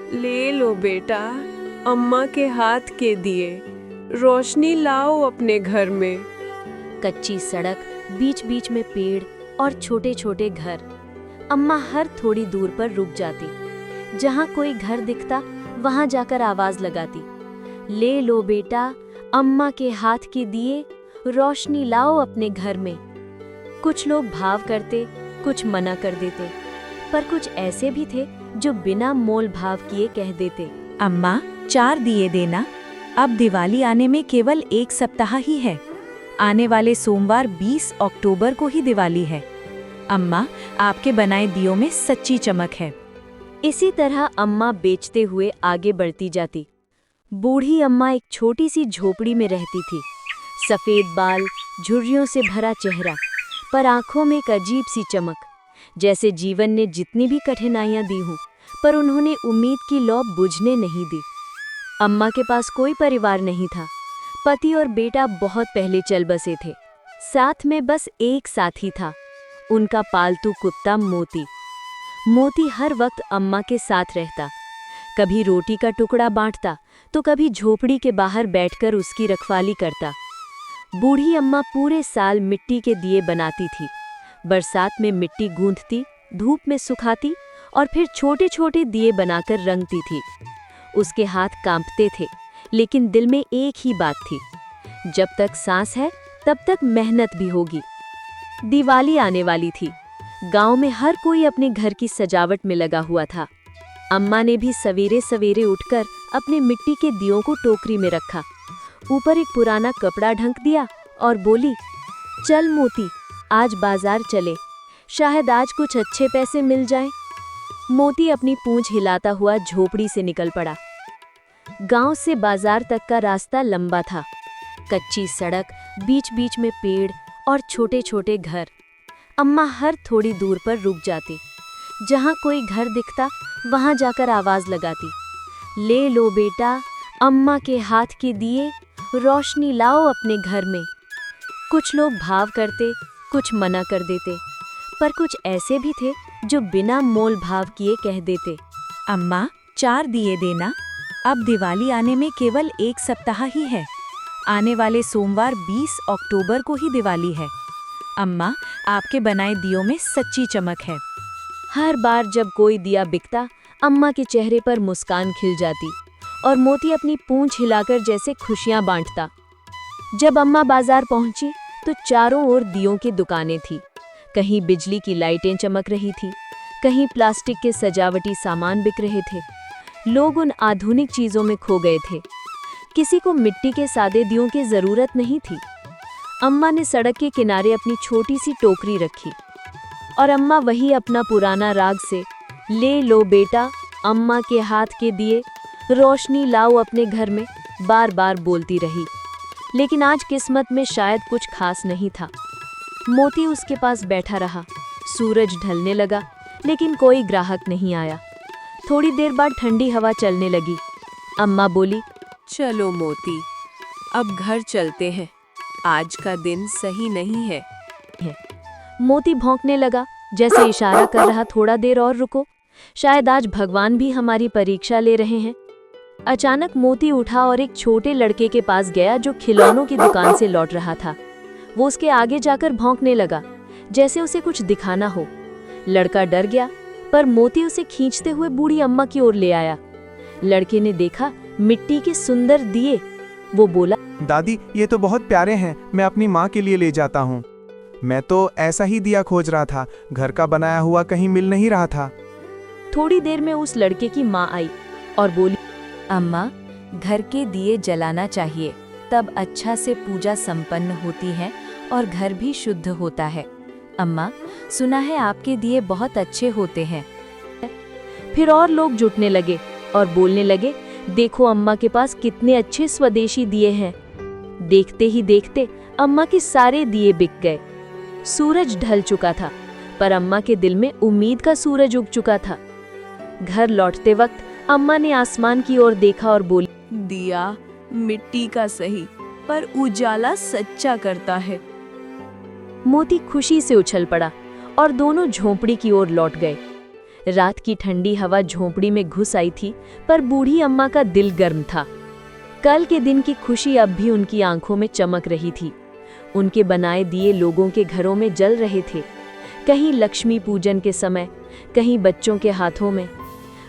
ले लो बेटा, अम्मा के हाथ के दिए, रोशनी लाओ अपने घर में। कच्ची सड़क, बीच बीच में पेड़ और छोटे छोटे घर। अम्मा हर थोड़ी दूर पर रुक जाती। जहाँ कोई घर दिखता वहाँ जाकर आवाज लगाती, ले लो बेटा, अम्मा के हाथ के दिए, रोशनी लाओ अपने घर में। कुछ लोग भाव करते, कुछ मना कर देते, पर कुछ ऐसे भी थे जो बिना मोल भाव किए कह देते, अम्मा 4 दिए देना, अब दिवाली आने में केवल 1 सप्ताह ही है। आने वाले सोमवार 20 अक्टूबर को ही दिवाली है। अम्मा, आपके बनाए दियों में सच्ची चमक है। इसी तरह अम्मा बेचते हुए आगे बढ़ती जाती। बूढ़ी अम्मा एक छोटी सी झोपड़ी में रहती थी। सफेद बाल, झुर्रियों से भरा चेहरा, पर आंखों में एक अजीब सी चमक, जैसे जीवन ने जितनी भी कठिनाइयां दी हों, पर उन्होंने उम्मीद की लौ बुझने नहीं दी। अम्मा के पास कोई परिवार नहीं था। पति और बेटा बहुत पहले चल बसे थे। साथ में बस एक साथी था, उनका पालतू कुत्ता मोती। मोती हर वक्त अम्मा के साथ रहता। कभी रोटी का टुकड़ा बांटता तो कभी झोपड़ी के बाहर बैठकर उसकी रखवाली करता। बूढ़ी अम्मा पूरे साल मिट्टी के दिए बनाती थी। बरसात में मिट्टी गूंथती, धूप में सुखाती और फिर छोटे छोटे दिए बनाकर रंगती थी। उसके हाथ कांपते थे, लेकिन दिल में एक ही बात थी, जब तक सांस है तब तक मेहनत भी होगी। दिवाली आने वाली थी। गांव में हर कोई अपने घर की सजावट में लगा हुआ था। अम्मा ने भी सवेरे सवेरे उठकर अपने मिट्टी के दियों को टोकरी में रखा, ऊपर एक पुराना कपड़ा ढक दिया और बोली, चल मोती, आज बाजार चले, शायद आज कुछ अच्छे पैसे मिल जाएं। मोती अपनी पूंछ हिलाता हुआ झोपड़ी से निकल पड़ा। गांव से बाजार तक का रास्ता लंबा था। कच्ची सड़क, बीच बीच में पेड़ और छोटे छोटे घर। अम्मा हर थोड़ी दूर पर रुक जाती। जहाँ कोई घर दिखता वहाँ जाकर आवाज लगाती, ले लो बेटा, अम्मा के हाथ के दिए, रोशनी लाओ अपने घर में। कुछ लोग भाव करते, कुछ मना कर देते, पर कुछ ऐसे भी थे जो बिना मोल भाव किए कह देते, अम्मा 4 दिए देना, अब दिवाली आने में केवल 1 सप्ताह ही है। आने वाले सोमवार 20 अक्टूबर को ही दिवाली है। अम्मा, आपके बनाए दियों में सच्ची चमक है। हर बार जब कोई दिया बिकता, अम्मा के चेहरे पर मुस्कान खिल जाती और मोती अपनी पूंछ हिलाकर जैसे खुशियां बांटता। जब अम्मा बाजार पहुंची तो चारों ओर दियों की दुकानें थी। कहीं बिजली की लाइटें चमक रही थी, कहीं प्लास्टिक के सजावटी सामान बिक रहे थे। लोग उन आधुनिक चीजों में खो गए थे। किसी को मिट्टी के सादे दियों की जरूरत नहीं थी। अम्मा ने सड़क के किनारे अपनी छोटी सी टोकरी रखी और अम्मा वही अपना पुराना राग से, ले लो बेटा, अम्मा के हाथ के दिए, रोशनी लाओ अपने घर में, बार बार बोलती रही। लेकिन आज किस्मत में शायद कुछ खास नहीं था। मोती उसके पास बैठा रहा। सूरज ढलने लगा, लेकिन कोई ग्राहक नहीं आया। थोड़ी देर बाद ठंडी हवा चलने लगी। अम्मा बोली, चलो मोती, अब घर चलते हैं, आज का दिन सही नहीं है। मोती भौंकने लगा, जैसे इशारा कर रहा, थोड़ा देर और रुको, शायद आज भगवान भी हमारी परीक्षा ले रहे हैं। अचानक मोती उठा और एक छोटे लड़के के पास गया जो खिलौनों की दुकान से लौट रहा था। वो उसके आगे जाकर भौंकने लगा, जैसे उसे कुछ दिखाना हो। लड़का डर गया, पर मोती उसे खींचते हुए बूढ़ी अम्मा की ओर ले आया। लड़के ने देखा मिट्टी के सुंदर दिए। वो बोला, दादी, ये तो बहुत प्यारे हैं, मैं अपनी माँ के लिए ले जाता हूँ। मैं तो ऐसा ही दिया खोज रहा था, घर का बनाया हुआ कहीं मिल नहीं रहा था। थोड़ी देर में उस लड़के की माँ आई और बोली, अम्मा, घर के दिए जलाना चाहिए, तब अच्छा से पूजा संपन्न होती है और घर भी शुद्ध होता है। अम्मा, सुना है आपके दिए बहुत अच्छे होते हैं। फिर और लोग जुटने लगे और बोलने लगे, देखो अम्मा के पास कितने अच्छे स्वदेशी दिए हैं। देखते ही देखते अम्मा के सारे दिए बिक गए। सूरज ढल चुका था, पर अम्मा के दिल में उम्मीद का सूरज उग चुका था। घर लौटते वक्त अम्मा ने आसमान की ओर देखा और बोली, दिया मिट्टी का सही, पर उजाला सच्चा करता है। मोती खुशी से उछल पड़ा और दोनों झोंपड़ी की ओर लौट गए। रात की ठंडी हवा झोंपड़ी में घुस आई थी, पर बूढ़ी अम्मा का दिल गर्म था। कल के दिन की खुशी अब भी उनकी आंखों में चमक रही थी। उनके बनाए दिए लोगों के घरों में जल रहे थे, कहीं लक्ष्मी पूजन के समय, कहीं बच्चों के हाथों में।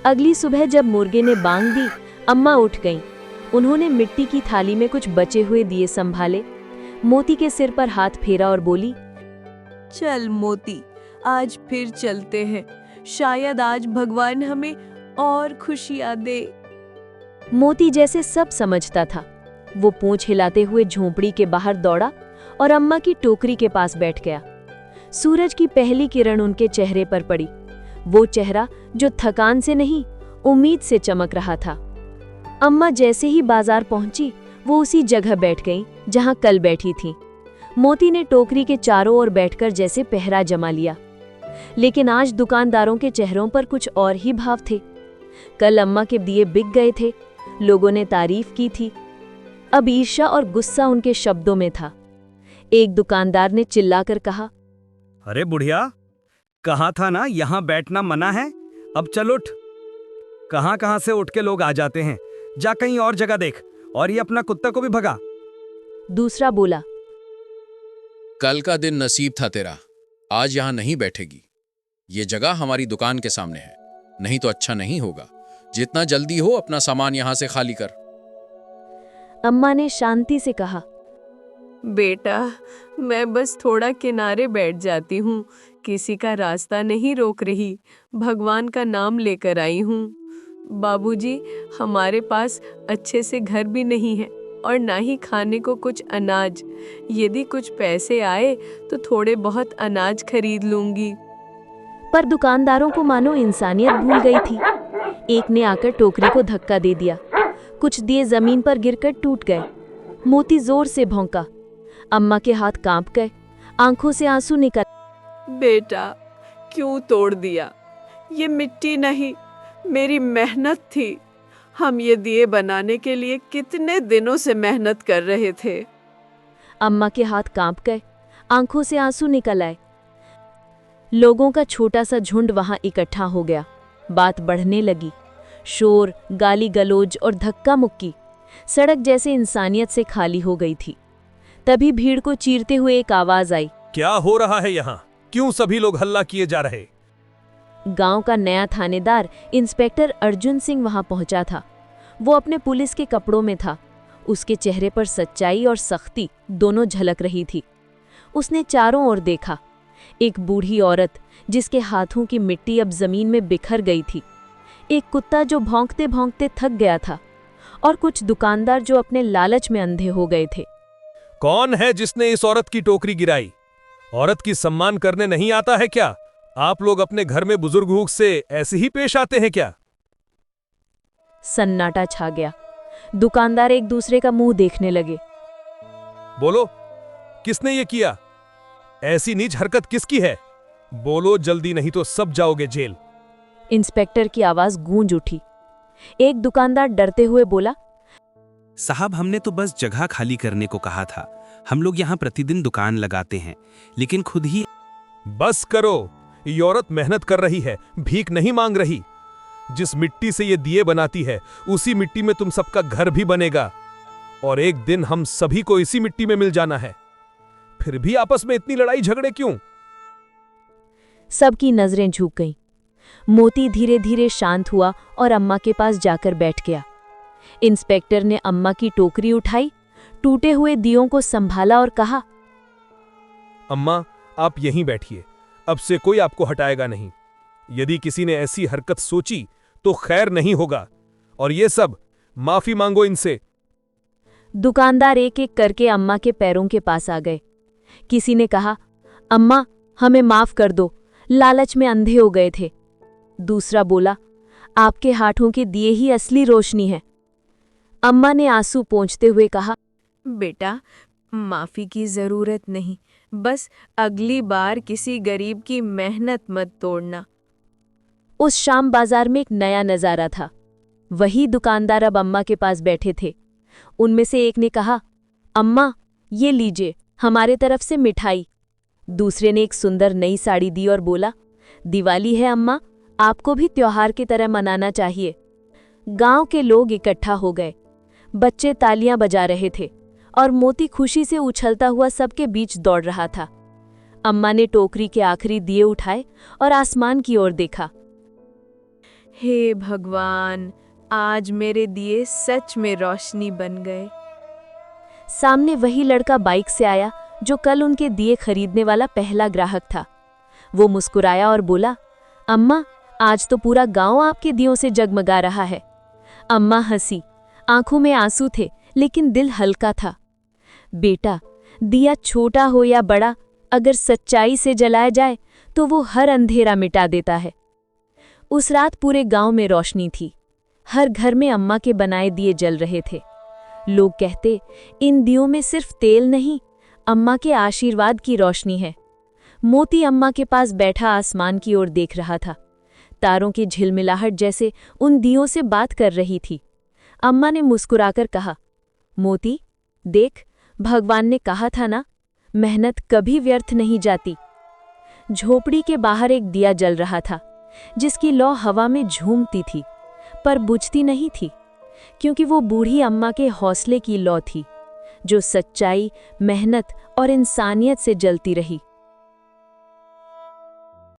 अगली सुबह जब मुर्गे ने बांग दी, अम्मा उठ गईं। उन्होंने मिट्टी की थाली में कुछ बचे हुए दिए संभाले, मोती के सिर पर हाथ फेरा और बोली, चल मोती, आज फिर चलते हैं। शायद आज भगवान हमें और खुशियां दे। मोती जैसे सब समझता था। वो पूंछ हिलाते हुए झोंपड़ी के बाहर दौड़ा और अम्मा की टोकरी के पास बैठ गया। सूरज की पहली किरण उनके चेहरे पर पड़ी, वो चेहरा जो थकान से नहीं, उम्मीद से चमक रहा था। अम्मा जैसे ही बाजार पहुंची, वो उसी जगह बैठ गईं जहां कल बैठी थीं। मोती ने टोकरी के चारों ओर बैठकर जैसे पहरा जमा लिया, लेकिन आज दुकानदारों के चेहरों पर कुछ और ही भाव थे। कल अम्मा के दिए बिक गए थे, लोगों ने तारीफ की थी। अब ईर्ष्या और गुस्सा उनके शब्दों में था। एक दुकानदार ने चिल्लाकर कहा, अरे बुढ़िया, कहा था ना यहाँ बैठना मना है, अब चल उठ। कहाँ से उठ के लोग आ जाते हैं, जा कहीं और जगह देख, और ये अपना कुत्ता को भी भगा। दूसरा बोला, कल का दिन नसीब था तेरा, आज यहाँ नहीं बैठेगी। ये जगह हमारी दुकान के सामने है, नहीं तो अच्छा नहीं होगा। जितना जल्दी हो अपना सामान यहाँ से खाली कर। अम्मा ने शांति से कहा, बेटा, मैं बस थोड़ा किनारे बैठ जाती हूँ, किसी का रास्ता नहीं रोक रही, भगवान का नाम लेकर आई हूँ। बाबूजी, हमारे पास अच्छे से घर भी नहीं है और ना ही खाने को कुछ अनाज। यदि कुछ पैसे आए तो थोड़े बहुत अनाज खरीद लूंगी। पर दुकानदारों को मानो इंसानियत भूल गई थी। एक ने आकर टोकरी को धक्का दे दिया, कुछ दिए जमीन पर गिरकर टूट गए। मोती जोर से भौंका, अम्मा के हाथ कांप गए, आंखों से आंसू निकल। बेटा, क्यों तोड़ दिया? ये मिट्टी नहीं, मेरी मेहनत थी। हम ये दिए बनाने के लिए कितने दिनों से मेहनत कर रहे थे। अम्मा के हाथ कांप गए, आंखों से आंसू निकल आए। लोगों का छोटा सा झुंड वहां इकट्ठा हो गया। बात बढ़ने लगी, शोर, गाली गलौज और धक्का मुक्की। सड़क जैसे इंसानियत से खाली हो गई थी। तभी भीड़ को चीरते हुए एक आवाज आई, क्या हो रहा है यहाँ? क्यों सभी लोग हल्ला किए जा रहे? गांव का नया थानेदार इंस्पेक्टर अर्जुन सिंह वहां पहुंचा था। वो अपने पुलिस के कपड़ों में था। उसके चेहरे पर सच्चाई और सख्ती दोनों झलक रही थी। उसने चारों ओर देखा। एक बूढ़ी औरत जिसके हाथों की मिट्टी अब जमीन में बिखर गई थी, एक कुत्ता जो भौंकते भौंकते थक गया था, और कुछ दुकानदार जो अपने लालच में अंधे हो गए थे। कौन है जिसने इस औरत की टोकरी गिराई? औरत की सम्मान करने नहीं आता है क्या? आप लोग अपने घर में बुजुर्ग से ऐसे ही पेश आते हैं क्या? सन्नाटा छा गया। दुकानदार एक दूसरे का मुंह देखने लगे। बोलो, किसने ये किया? ऐसी नीच हरकत किसकी है? बोलो जल्दी, नहीं तो सब जाओगे जेल। इंस्पेक्टर की आवाज गूंज उठी। एक दुकानदार डरते हुए बोला, साहब, हमने तो बस जगह खाली करने को कहा था। हम लोग यहाँ प्रतिदिन दुकान लगाते हैं, लेकिन खुद ही। बस करो, ये औरत मेहनत कर रही है, भीख नहीं मांग रही। जिस मिट्टी से ये दिए बनाती है, उसी मिट्टी में तुम सबका घर भी बनेगा, और एक दिन हम सभी को इसी मिट्टी में मिल जाना है। फिर भी आपस में इतनी लड़ाई झगड़े क्यों? सबकी नजरें झुक गईं। मोती धीरे धीरे शांत हुआ और अम्मा के पास जाकर बैठ गया। इंस्पेक्टर ने अम्मा की टोकरी उठाई, टूटे हुए दियों को संभाला और कहा, अम्मा, आप यहीं बैठिए, अब से कोई आपको हटाएगा नहीं। यदि किसी ने ऐसी हरकत सोची तो खैर नहीं होगा, और ये सब माफी मांगो इनसे। दुकानदार एक एक करके अम्मा के पैरों के पास आ गए। किसी ने कहा, अम्मा, हमें माफ कर दो, लालच में अंधे हो गए थे। दूसरा बोला, आपके हाथों के दिए ही असली रोशनी है। अम्मा ने आंसू पोंछते हुए कहा, बेटा, माफी की जरूरत नहीं, बस अगली बार किसी गरीब की मेहनत मत तोड़ना। उस शाम बाजार में एक नया नजारा था। वही दुकानदार अब अम्मा के पास बैठे थे। उनमें से एक ने कहा, अम्मा, ये लीजिए हमारे तरफ से मिठाई। दूसरे ने एक सुंदर नई साड़ी दी और बोला, दिवाली है अम्मा, आपको भी त्योहार की तरह मनाना चाहिए। गांव के लोग इकट्ठा हो गए। बच्चे तालियां बजा रहे थे और मोती खुशी से उछलता हुआ सबके बीच दौड़ रहा था। अम्मा ने टोकरी के आखिरी दिए उठाए और आसमान की ओर देखा। हे भगवान, आज मेरे दिए सच में रोशनी बन गए। सामने वही लड़का बाइक से आया जो कल उनके दिए खरीदने वाला पहला ग्राहक था। वो मुस्कुराया और बोला, अम्मा, आज तो पूरा गांव आपके दियों से जगमगा रहा है। अम्मा हंसी, आंखों में आंसू थे लेकिन दिल हल्का था। बेटा, दिया छोटा हो या बड़ा, अगर सच्चाई से जलाया जाए तो वो हर अंधेरा मिटा देता है। उस रात पूरे गांव में रोशनी थी। हर घर में अम्मा के बनाए दिए जल रहे थे। लोग कहते, इन दियों में सिर्फ तेल नहीं, अम्मा के आशीर्वाद की रोशनी है। मोती अम्मा के पास बैठा आसमान की ओर देख रहा था। तारों की झिलमिलाहट जैसे उन दियों से बात कर रही थी। अम्मा ने मुस्कुराकर कहा, मोती, देख, भगवान ने कहा था ना, मेहनत कभी व्यर्थ नहीं जाती। झोपड़ी के बाहर एक दिया जल रहा था, जिसकी लौ हवा में झूमती थी, पर बुझती नहीं थी, क्योंकि वो बूढ़ी अम्मा के हौसले की लौ थी, जो सच्चाई, मेहनत और इंसानियत से जलती रही।